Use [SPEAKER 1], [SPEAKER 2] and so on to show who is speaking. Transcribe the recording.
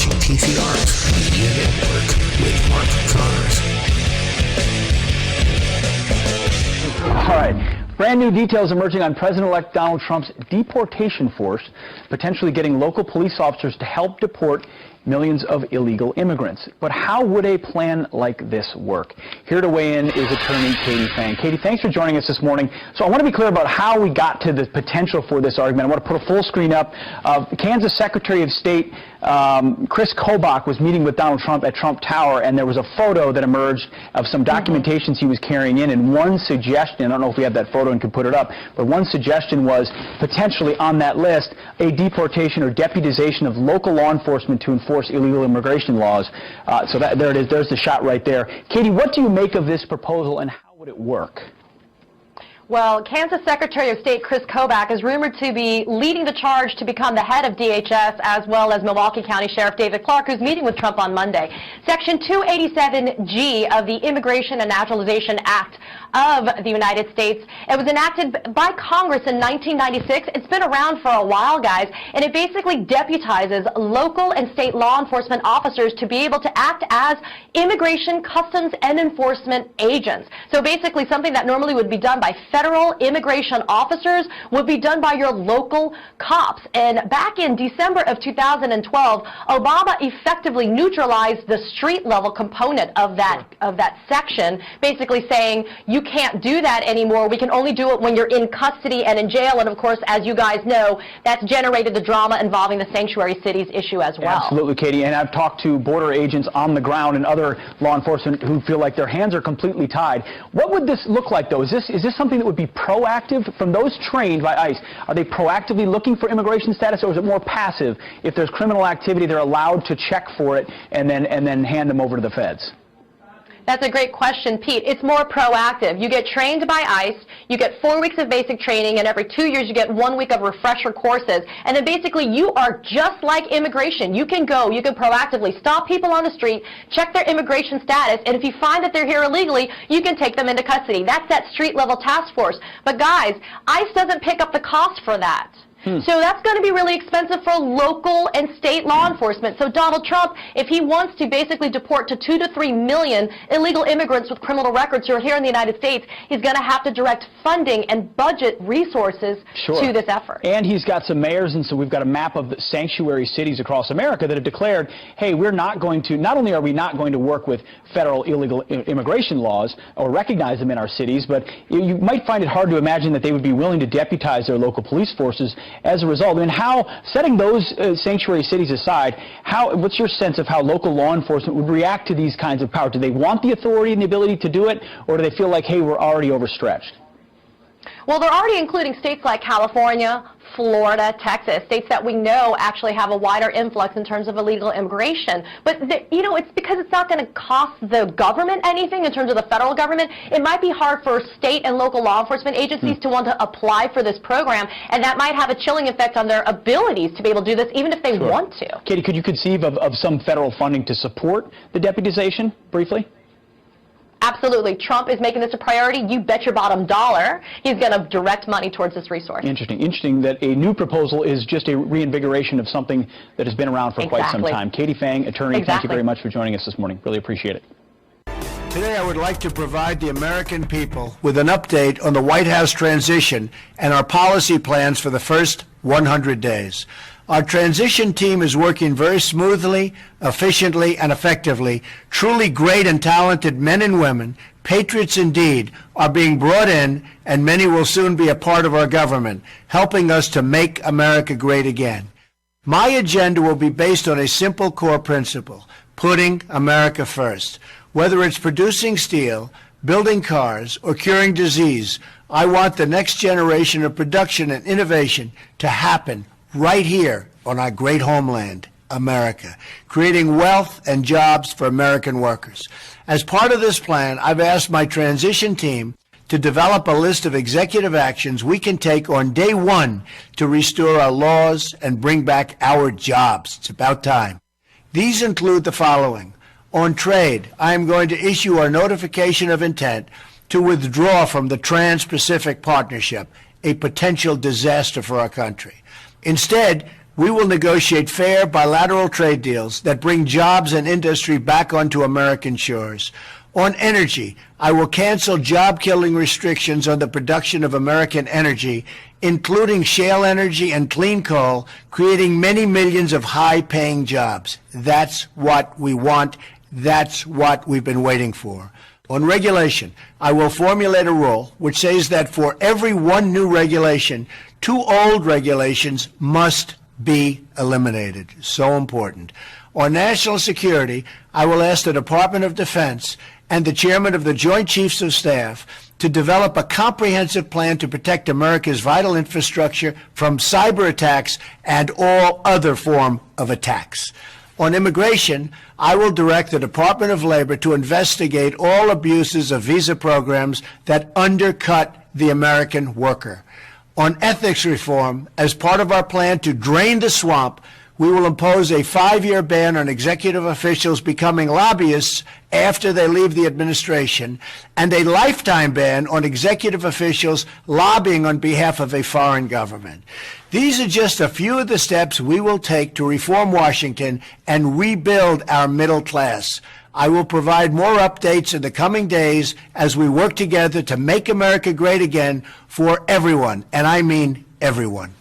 [SPEAKER 1] watching TCR's Media Network with Mark Connors.
[SPEAKER 2] All right. Brand new details emerging on President-elect Donald Trump's deportation force, potentially getting local police officers to help deport millions of illegal immigrants. But how would a plan like this work? Here to weigh in is attorney Katie Fang. Katie, thanks for joining us this morning. So I want to be clear about how we got to the potential for this argument. I want to put a full screen up. Kansas Secretary of State Chris Kobach was meeting with Donald Trump at Trump Tower, and there was a photo that emerged of some documentations he was carrying in, and one suggestion, I don't know if we have that photo and can put it up, but one suggestion was potentially on that list a deportation or deputization of local law enforcement to enforce illegal immigration laws. So there it is. There's the shot right there. Katie, what do you make of this proposal, and how would it work?
[SPEAKER 3] Well, Kansas Secretary of State Chris Kobach is rumored to be leading the charge to become the head of DHS, as well as Milwaukee County Sheriff David Clark, who's meeting with Trump on Monday. Section 287G of the Immigration and Naturalization Act of the United States. It was enacted by Congress in 1996. It's been around for a while, guys, and it basically deputizes local and state law enforcement officers to be able to act as immigration, customs, and enforcement agents. So basically something that normally would be done by federal immigration officers would be done by your local cops. And back in December of 2012, Obama effectively neutralized the street level component of that section, basically saying you can't do that anymore. We can only do it when you're in custody and in jail. And of course, as you guys know, that's generated the drama involving the sanctuary cities issue as well.
[SPEAKER 2] Absolutely, Katie. And I've talked to border agents on the ground and other law enforcement who feel like their hands are completely tied. What would this look like, though? Is this something that would be proactive from those trained by ICE? Are they proactively looking for immigration status, or is it more passive? If there's criminal activity, they're allowed to check for it and then hand them over to the feds?
[SPEAKER 3] That's a great question, Pete. It's more proactive. You get trained by ICE, you get 4 weeks of basic training, and every 2 years you get 1 week of refresher courses. And then basically you are just like immigration. You can go, you can proactively stop people on the street, check their immigration status, and if you find that they're here illegally, you can take them into custody. That's that street level task force. But guys, ICE doesn't pick up the cost for that. So that's going to be really expensive for local and state law enforcement. So Donald Trump, if he wants to basically deport to 2 to 3 million illegal immigrants with criminal records who are here in the United States, he's going to have to direct funding and budget resources to this effort.
[SPEAKER 2] And he's got some mayors, and so we've got a map of the sanctuary cities across America that have declared, hey, we're not going to, not only are we not going to work with federal illegal immigration laws or recognize them in our cities, but you might find it hard to imagine that they would be willing to deputize their local police forces as a result. I mean, setting those sanctuary cities aside, what's your sense of how local law enforcement would react to these kinds of power? Do they want the authority and the ability to do it, or do they feel like, hey, we're already overstretched?
[SPEAKER 3] Well, they're already including states like California, Florida, Texas, states that we know actually have a wider influx in terms of illegal immigration. But, it's because it's not going to cost the government anything in terms of the federal government. It might be hard for state and local law enforcement agencies to want to apply for this program, and that might have a chilling effect on their abilities to be able to do this, even if they want to.
[SPEAKER 2] Katie, could you conceive of some federal funding to support the deputization, briefly?
[SPEAKER 3] Absolutely. Trump is making this a priority. You bet your bottom dollar he's going to direct money towards this resource.
[SPEAKER 2] Interesting. Interesting that a new proposal is just a reinvigoration of something that has been around for quite some time. Katie Fang, attorney, thank you very much for joining us this morning. Really appreciate it.
[SPEAKER 4] Today I would like to provide the American people with an update on the White House transition and our policy plans for the first 100 days. Our transition team is working very smoothly, efficiently, and effectively. Truly great and talented men and women, patriots indeed, are being brought in, and many will soon be a part of our government, helping us to make America great again. My agenda will be based on a simple core principle: putting America first. Whether it's producing steel, building cars, or curing disease, I want the next generation of production and innovation to happen right here on our great homeland, America, creating wealth and jobs for American workers. As part of this plan, I've asked my transition team to develop a list of executive actions we can take on day one to restore our laws and bring back our jobs. It's about time. These include the following. On trade, I am going to issue our notification of intent to withdraw from the Trans-Pacific Partnership, a potential disaster for our country. Instead, we will negotiate fair bilateral trade deals that bring jobs and industry back onto American shores. On energy, I will cancel job-killing restrictions on the production of American energy, including shale energy and clean coal, creating many millions of high-paying jobs. That's what we want. That's what we've been waiting for. On regulation, I will formulate a rule which says that for every one new regulation, 2 old regulations must be eliminated. So important. On national security, I will ask the Department of Defense and the Chairman of the Joint Chiefs of Staff to develop a comprehensive plan to protect America's vital infrastructure from cyber attacks and all other form of attacks. On immigration, I will direct the Department of Labor to investigate all abuses of visa programs that undercut the American worker. On ethics reform, as part of our plan to drain the swamp, we will impose a 5-year ban on executive officials becoming lobbyists after they leave the administration, and a lifetime ban on executive officials lobbying on behalf of a foreign government. These are just a few of the steps we will take to reform Washington and rebuild our middle class. I will provide more updates in the coming days as we work together to make America great again for everyone, and I mean everyone.